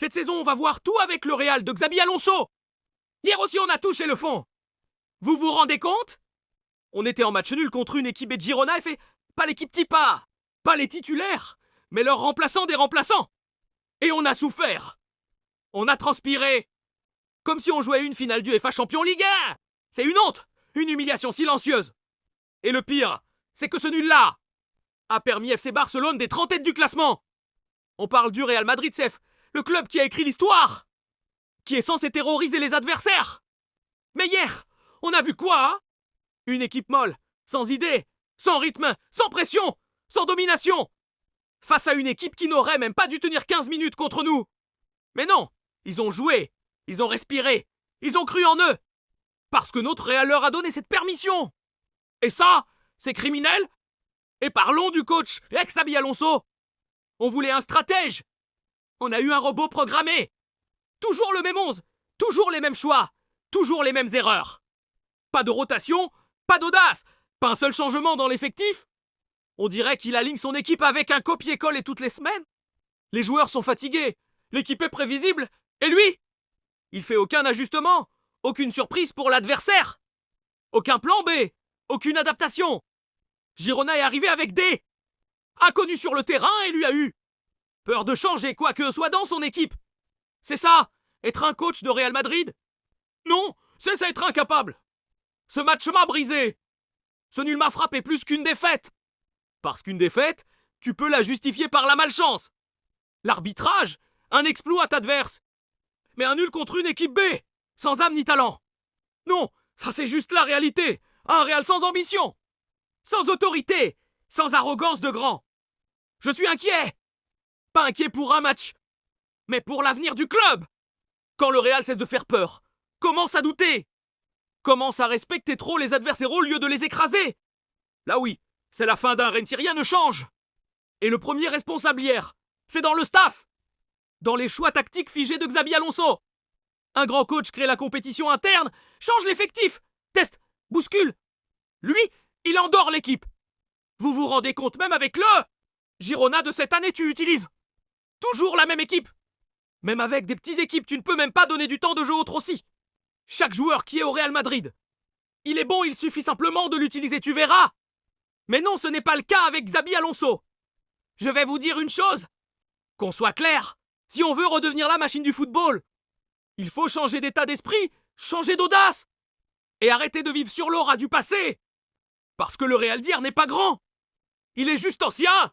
Cette saison, on va voir tout avec le Real de Xabi Alonso. Hier aussi, on a touché le fond. Vous vous rendez compte? On était en match nul contre une équipe de Girona et fait pas l'équipe Tipa, pas les titulaires, mais leurs remplaçants des remplaçants. Et on a souffert. On a transpiré. Comme si on jouait une finale du FA Champions League 1. C'est une honte, une humiliation silencieuse. Et le pire, c'est que ce nul-là a permis FC Barcelone d'être en tête du classement. On parle du Real Madrid, c'est le club qui a écrit l'histoire, qui est censé terroriser les adversaires. Mais hier, on a vu quoi, hein? Une équipe molle, sans idée, sans rythme, sans pression, sans domination, face à une équipe qui n'aurait même pas dû tenir 15 minutes contre nous. Mais non, ils ont joué, ils ont respiré, ils ont cru en eux, parce que notre Real leur a donné cette permission. Et ça, c'est criminel. Et parlons du coach Xabi Alonso. On voulait un stratège. On a eu un robot programmé. Toujours le même 11, toujours les mêmes choix, toujours les mêmes erreurs. Pas de rotation, pas d'audace, pas un seul changement dans l'effectif. On dirait qu'il aligne son équipe avec un copier-coller toutes les semaines. Les joueurs sont fatigués, l'équipe est prévisible, et lui, il fait aucun ajustement, aucune surprise pour l'adversaire. Aucun plan B, aucune adaptation. Girona est arrivé avec des inconnus sur le terrain et lui a eu peur de changer quoi que soit dans son équipe. C'est ça, être un coach de Real Madrid? Non, c'est ça être incapable. Ce match m'a brisé. Ce nul m'a frappé plus qu'une défaite. Parce qu'une défaite, tu peux la justifier par la malchance. L'arbitrage, un exploit adverse. Mais un nul contre une équipe B, sans âme ni talent. Non, ça c'est juste la réalité. Un Real sans ambition. Sans autorité, sans arrogance de grand. Je suis inquiet. Pas inquiet pour un match, mais pour l'avenir du club. Quand le Real cesse de faire peur, commence à douter. Commence à respecter trop les adversaires au lieu de les écraser. Là oui, c'est la fin d'un règne si rien ne change. Et le premier responsable hier, c'est dans le staff. Dans les choix tactiques figés de Xabi Alonso. Un grand coach crée la compétition interne, change l'effectif, teste, bouscule. Lui, il endort l'équipe. Vous vous rendez compte, même avec le Girona de cette année, tu utilises toujours la même équipe. Même avec des petites équipes, tu ne peux même pas donner du temps de jeu autre aussi. Chaque joueur qui est au Real Madrid, il est bon, il suffit simplement de l'utiliser, tu verras. Mais non, ce n'est pas le cas avec Xabi Alonso. Je vais vous dire une chose. Qu'on soit clair, si on veut redevenir la machine du football, il faut changer d'état d'esprit, changer d'audace. Et arrêter de vivre sur l'aura du passé. Parce que le Real d'hier n'est pas grand. Il est juste ancien.